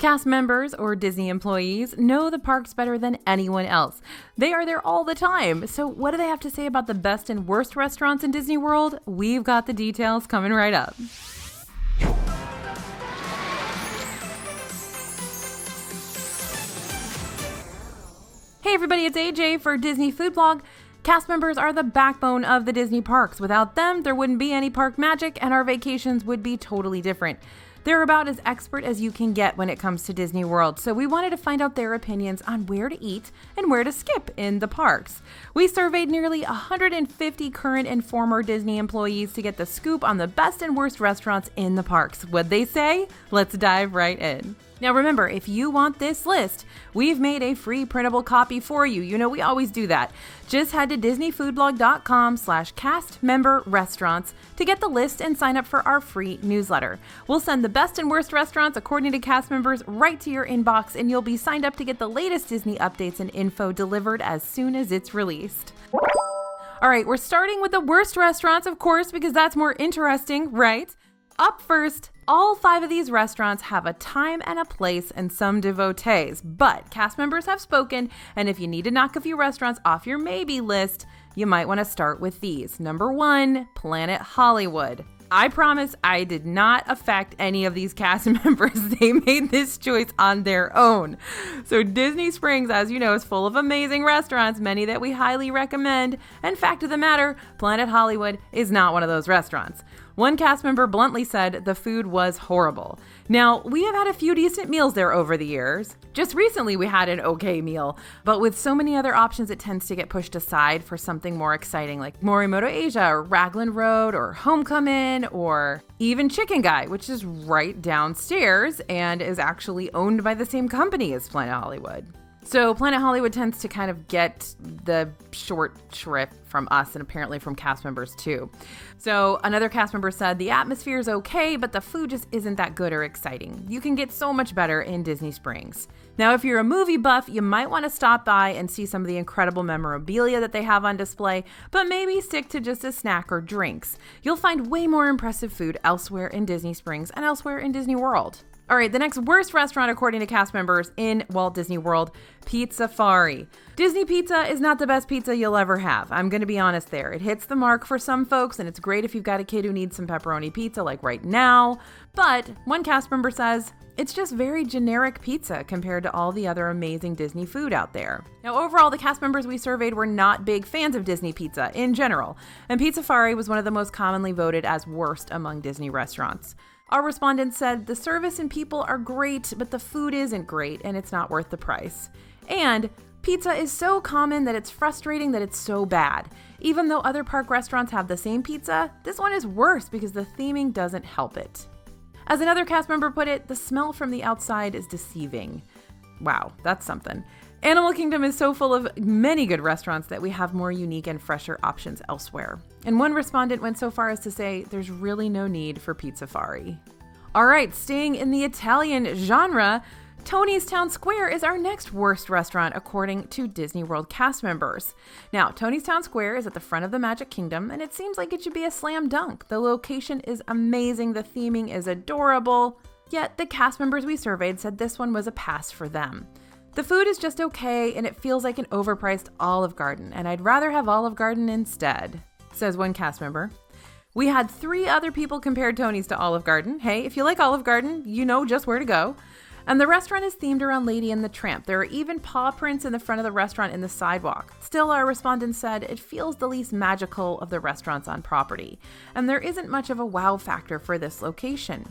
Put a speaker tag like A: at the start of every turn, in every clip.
A: Cast members or Disney employees know the parks better than anyone else. They are there all the time. So what do they have to say about the best and worst restaurants in Disney World? We've got the details coming right up. Hey everybody, it's AJ for Disney Food Blog. Cast members are the backbone of the Disney parks. Without them, there wouldn't be any park magic and our vacations would be totally different. They're about as expert as you can get when it comes to Disney World, so we wanted to find out their opinions on where to eat and where to skip in the parks. We surveyed nearly 150 current and former Disney employees to get the scoop on the best and worst restaurants in the parks. What'd they say? Let's dive right in. Now remember, if you want this list, we've made a free printable copy for you. You know, we always do that. Just head to disneyfoodblog.com/castmemberrestaurants to get the list and sign up for our free newsletter. We'll send the best and worst restaurants according to cast members right to your inbox, and you'll be signed up to get the latest Disney updates and info delivered as soon as it's released. All right, we're starting with the worst restaurants, of course, because that's more interesting, right? Up first, all 5 of these restaurants have a time and a place and some devotees, but cast members have spoken, and if you need to knock a few restaurants off your maybe list, you might want to start with these. Number 1, Planet Hollywood. I promise I did not affect any of these cast members. They made this choice on their own. So Disney Springs, as you know, is full of amazing restaurants, many that we highly recommend. And fact of the matter, Planet Hollywood is not one of those restaurants. One cast member bluntly said the food was horrible. Now, we have had a few decent meals there over the years. Just recently we had an okay meal, but with so many other options, it tends to get pushed aside for something more exciting like Morimoto Asia or Raglan Road or Homecoming or even Chicken Guy, which is right downstairs and is actually owned by the same company as Planet Hollywood. So Planet Hollywood tends to kind of get the short shrift from us and apparently from cast members too. So another cast member said the atmosphere is okay, but the food just isn't that good or exciting. You can get so much better in Disney Springs. Now, if you're a movie buff, you might want to stop by and see some of the incredible memorabilia that they have on display, but maybe stick to just a snack or drinks. You'll find way more impressive food elsewhere in Disney Springs and elsewhere in Disney World. All right, the next worst restaurant according to cast members in Walt Disney World, Pizzafari. Disney pizza is not the best pizza you'll ever have. I'm going to be honest there. It hits the mark for some folks, and it's great if you've got a kid who needs some pepperoni pizza like right now. But one cast member says, it's just very generic pizza compared to all the other amazing Disney food out there. Now, overall, the cast members we surveyed were not big fans of Disney pizza in general, and Pizzafari was one of the most commonly voted as worst among Disney restaurants. Our respondents said the service and people are great, but the food isn't great and it's not worth the price. And pizza is so common that it's frustrating that it's so bad. Even though other park restaurants have the same pizza, this one is worse because the theming doesn't help it. As another cast member put it, the smell from the outside is deceiving. Wow, that's something. Animal Kingdom is so full of many good restaurants that we have more unique and fresher options elsewhere. And one respondent went so far as to say there's really no need for Pizzafari. All right, staying in the Italian genre, Tony's Town Square is our next worst restaurant according to Disney World cast members. Now, Tony's Town Square is at the front of the Magic Kingdom, and it seems like it should be a slam dunk. The location is amazing, the theming is adorable, yet the cast members we surveyed said this one was a pass for them. The food is just okay, and it feels like an overpriced Olive Garden, and I'd rather have Olive Garden instead, says one cast member. We had 3 other people compare Tony's to Olive Garden. Hey, if you like Olive Garden, you know just where to go. And the restaurant is themed around Lady and the Tramp. There are even paw prints in the front of the restaurant in the sidewalk. Still, our respondents said it feels the least magical of the restaurants on property, and there isn't much of a wow factor for this location.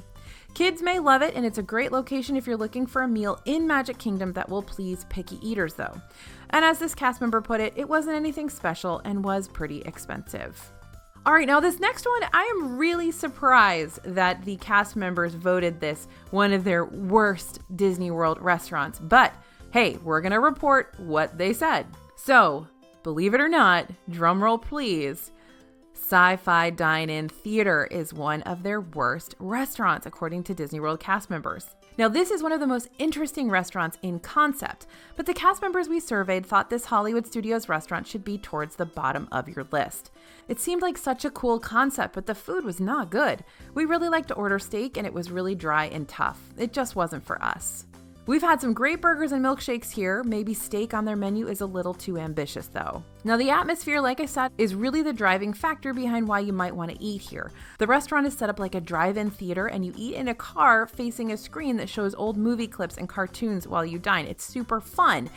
A: Kids may love it, and it's a great location if you're looking for a meal in Magic Kingdom that will please picky eaters, though. And as this cast member put it, it wasn't anything special and was pretty expensive. All right, now this next one, I am really surprised that the cast members voted this one of their worst Disney World restaurants. But hey, we're going to report what they said. So, believe it or not, drumroll please, Sci-Fi Dine-In Theater is one of their worst restaurants, according to Disney World cast members. Now, this is one of the most interesting restaurants in concept, but the cast members we surveyed thought this Hollywood Studios restaurant should be towards the bottom of your list. It seemed like such a cool concept, but the food was not good. We really liked to order steak, and it was really dry and tough. It just wasn't for us. We've had some great burgers and milkshakes here. Maybe steak on their menu is a little too ambitious though. Now the atmosphere, like I said, is really the driving factor behind why you might want to eat here. The restaurant is set up like a drive-in theater and you eat in a car facing a screen that shows old movie clips and cartoons while you dine. It's super fun.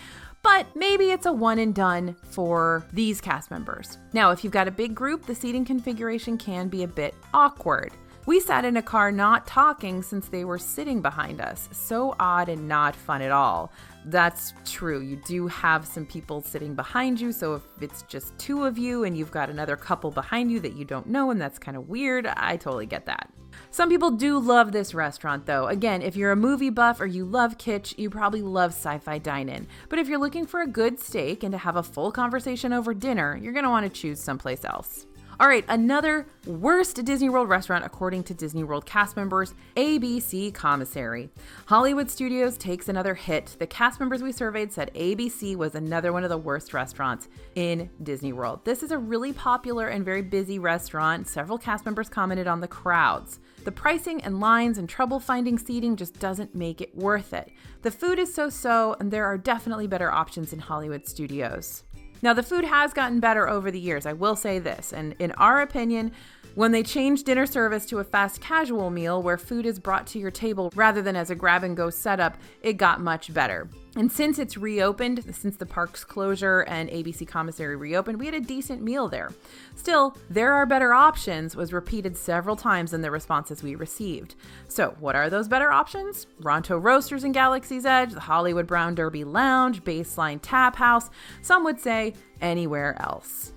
A: But maybe it's a one and done for these cast members. Now, if you've got a big group, the seating configuration can be a bit awkward. We sat in a car not talking since they were sitting behind us. So odd and not fun at all. That's true. You do have some people sitting behind you. So if it's just two of you and you've got another couple behind you that you don't know and that's kind of weird, I totally get that. Some people do love this restaurant though. Again, if you're a movie buff or you love kitsch, you probably love Sci-Fi Dine-In. But if you're looking for a good steak and to have a full conversation over dinner, you're going to want to choose someplace else. All right, another worst Disney World restaurant according to Disney World cast members, ABC Commissary. Hollywood Studios takes another hit. The cast members we surveyed said ABC was another one of the worst restaurants in Disney World. This is a really popular and very busy restaurant. Several cast members commented on the crowds. The pricing and lines and trouble finding seating just doesn't make it worth it. The food is so-so, and there are definitely better options in Hollywood Studios. Now, the food has gotten better over the years, I will say this, and in our opinion, when they changed dinner service to a fast casual meal where food is brought to your table rather than as a grab-and-go setup, it got much better. And since it's reopened, since the park's closure and ABC Commissary reopened, we had a decent meal there. Still, there are better options was repeated several times in the responses we received. So what are those better options? Ronto Roasters in Galaxy's Edge, the Hollywood Brown Derby Lounge, Baseline Tap House. Some would say anywhere else.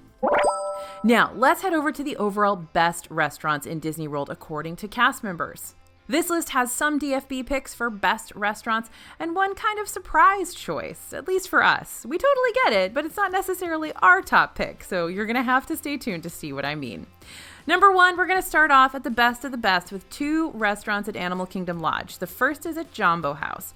A: Now, let's head over to the overall best restaurants in Disney World according to cast members. This list has some DFB picks for best restaurants and one kind of surprise choice, at least for us. We totally get it, but it's not necessarily our top pick, so you're going to have to stay tuned to see what I mean. Number one, we're going to start off at the best of the best with two restaurants at Animal Kingdom Lodge. The first is at Jambo House.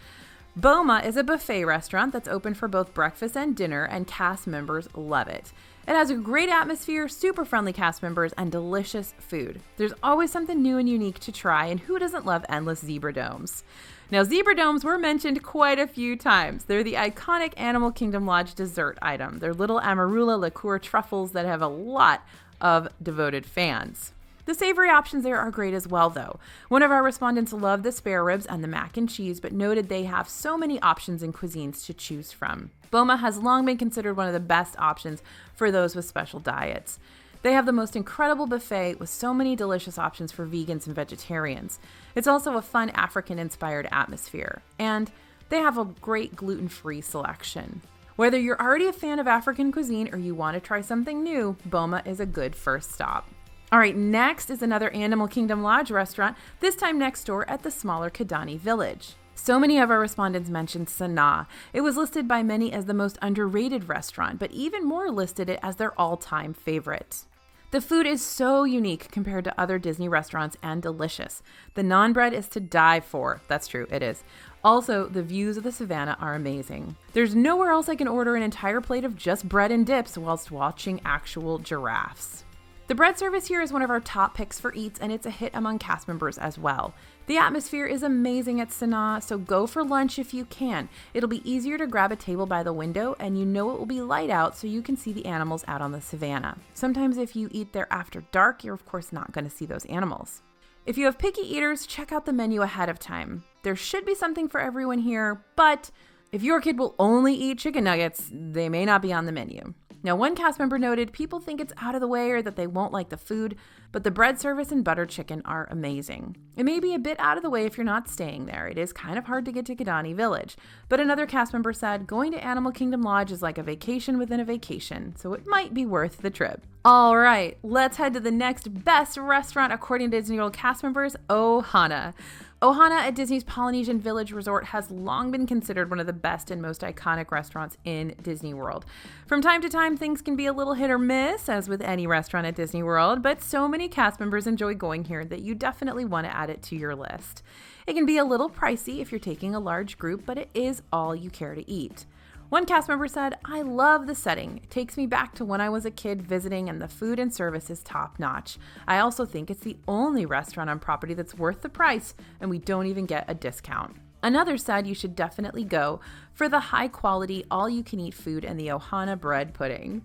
A: Boma is a buffet restaurant that's open for both breakfast and dinner, and cast members love it. It has a great atmosphere, super friendly cast members, and delicious food. There's always something new and unique to try, and who doesn't love endless zebra domes? Now, zebra domes were mentioned quite a few times. They're the iconic Animal Kingdom Lodge dessert item. They're little amarula liqueur truffles that have a lot of devoted fans. The savory options there are great as well, though. One of our respondents loved the spare ribs and the mac and cheese, but noted they have so many options and cuisines to choose from. Boma has long been considered one of the best options for those with special diets. They have the most incredible buffet with so many delicious options for vegans and vegetarians. It's also a fun African-inspired atmosphere, and they have a great gluten-free selection. Whether you're already a fan of African cuisine or you want to try something new, Boma is a good first stop. All right, next is another Animal Kingdom Lodge restaurant, this time next door at the smaller Kidani Village. So many of our respondents mentioned Sanaa. It was listed by many as the most underrated restaurant, but even more listed it as their all-time favorite. The food is so unique compared to other Disney restaurants and delicious. The naan bread is to die for. That's true, it is. Also, the views of the savannah are amazing. There's nowhere else I can order an entire plate of just bread and dips whilst watching actual giraffes. The bread service here is one of our top picks for eats, and it's a hit among cast members as well. The atmosphere is amazing at Sanaa, so go for lunch if you can. It'll be easier to grab a table by the window, and you know it will be light out so you can see the animals out on the savannah. Sometimes if you eat there after dark, you're of course not going to see those animals. If you have picky eaters, check out the menu ahead of time. There should be something for everyone here, but if your kid will only eat chicken nuggets, they may not be on the menu. Now, one cast member noted people think it's out of the way or that they won't like the food, but the bread service and butter chicken are amazing. It may be a bit out of the way if you're not staying there. It is kind of hard to get to Kidani Village, but another cast member said going to Animal Kingdom Lodge is like a vacation within a vacation, so it might be worth the trip. All right, let's head to the next best restaurant according to Disney World cast members, Ohana. Ohana at Disney's Polynesian Village Resort has long been considered one of the best and most iconic restaurants in Disney World. From time to time, things can be a little hit or miss, as with any restaurant at Disney World, but so many cast members enjoy going here that you definitely want to add it to your list. It can be a little pricey if you're taking a large group, but it is all you care to eat. One cast member said, "I love the setting. It takes me back to when I was a kid visiting, and the food and service is top notch. I also think it's the only restaurant on property that's worth the price, and we don't even get a discount." Another side you should definitely go for the high quality all-you-can-eat food and the ohana bread pudding.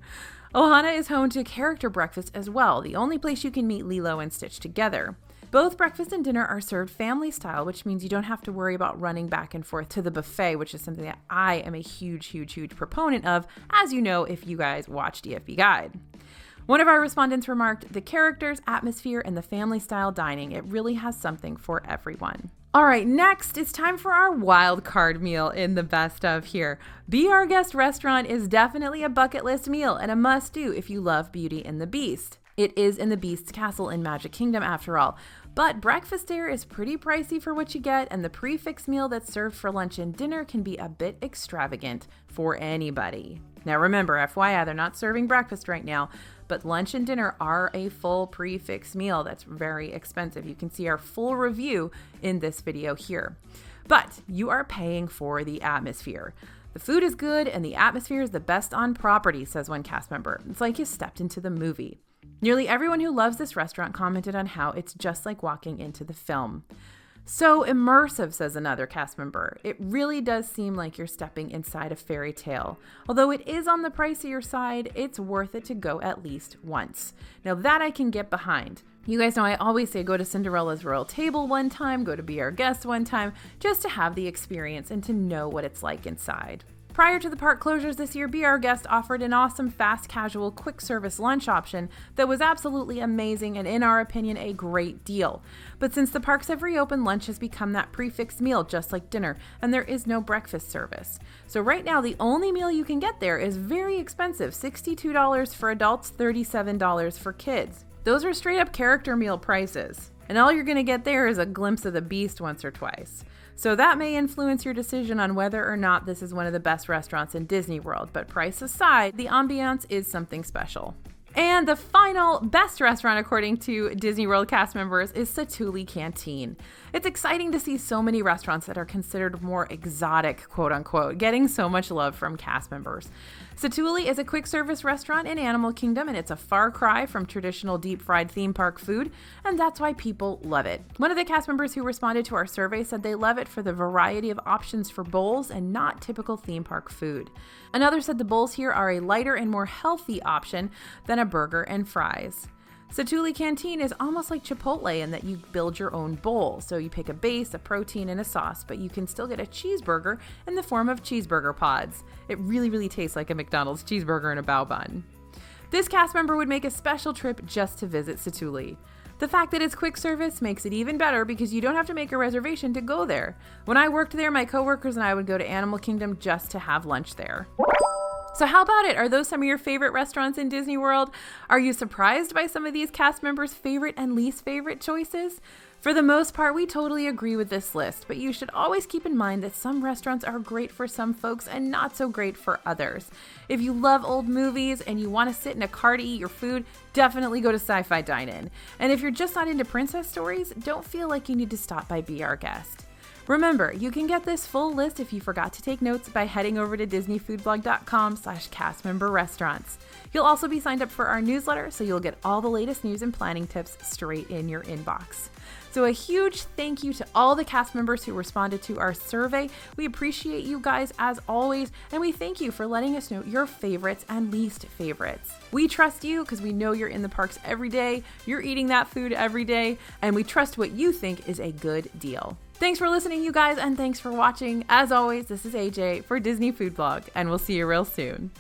A: Ohana is home to character breakfast as well, the only place you can meet Lilo and Stitch together. Both breakfast and dinner are served family style, which means you don't have to worry about running back and forth to the buffet, which is something that I am a huge proponent of, as you know if you guys watch DFB Guide. One of our respondents remarked, the characters, atmosphere, and the family style dining, it really has something for everyone. All right, next it's time for our wild card meal in the best of here. Be Our Guest restaurant is definitely a bucket list meal and a must do if you love Beauty and the Beast. It is in the Beast's castle in Magic Kingdom after all, but breakfast there is pretty pricey for what you get, and the prix meal that's served for lunch and dinner can be a bit extravagant for anybody. Now remember, FYI, they're not serving breakfast right now, but lunch and dinner are a full prix meal that's very expensive. You can see our full review in this video here. But you are paying for the atmosphere. The food is good and the atmosphere is the best on property, says one cast member. It's like you stepped into the movie. Nearly everyone who loves this restaurant commented on how it's just like walking into the film. So immersive, says another cast member. It really does seem like you're stepping inside a fairy tale. Although it is on the pricier side, it's worth it to go at least once. Now that I can get behind. You guys know I always say go to Cinderella's Royal Table one time, go to Be Our Guest one time, just to have the experience and to know what it's like inside. Prior to the park closures this year, Be Our Guest offered an awesome fast casual quick service lunch option that was absolutely amazing and in our opinion a great deal. But since the parks have reopened, lunch has become that prefix meal just like dinner, and there is no breakfast service. So right now the only meal you can get there is very expensive, $62 for adults, $37 for kids. Those are straight up character meal prices. And all you're going to get there is a glimpse of the Beast once or twice. So that may influence your decision on whether or not this is one of the best restaurants in Disney World, but price aside, the ambiance is something special. And the final best restaurant, according to Disney World cast members, is Satu'li Canteen. It's exciting to see so many restaurants that are considered more exotic, quote unquote, getting so much love from cast members. Satu'li is a quick service restaurant in Animal Kingdom, and it's a far cry from traditional deep fried theme park food, and that's why people love it. One of the cast members who responded to our survey said they love it for the variety of options for bowls and not typical theme park food. Another said the bowls here are a lighter and more healthy option than a burger and fries. Satu'li Canteen is almost like Chipotle in that you build your own bowl. So you pick a base, a protein, and a sauce, but you can still get a cheeseburger in the form of cheeseburger pods. It really tastes like a McDonald's cheeseburger in a bao bun. This cast member would make a special trip just to visit Satu'li. The fact that it's quick service makes it even better because you don't have to make a reservation to go there. When I worked there, my coworkers and I would go to Animal Kingdom just to have lunch there. So how about it? Are those some of your favorite restaurants in Disney World? Are you surprised by some of these cast members' favorite and least favorite choices? For the most part, we totally agree with this list, but you should always keep in mind that some restaurants are great for some folks and not so great for others. If you love old movies and you want to sit in a car to eat your food, definitely go to Sci-Fi Dine-In. And if you're just not into princess stories, don't feel like you need to stop by Be Our Guest. Remember, you can get this full list if you forgot to take notes by heading over to disneyfoodblog.com/castmemberrestaurants. You'll also be signed up for our newsletter, so you'll get all the latest news and planning tips straight in your inbox. So a huge thank you to all the cast members who responded to our survey. We appreciate you guys as always, and we thank you for letting us know your favorites and least favorites. We trust you because we know you're in the parks every day, you're eating that food every day, and we trust what you think is a good deal. Thanks for listening, you guys, and thanks for watching. As always, this is AJ for Disney Food Blog, and we'll see you real soon.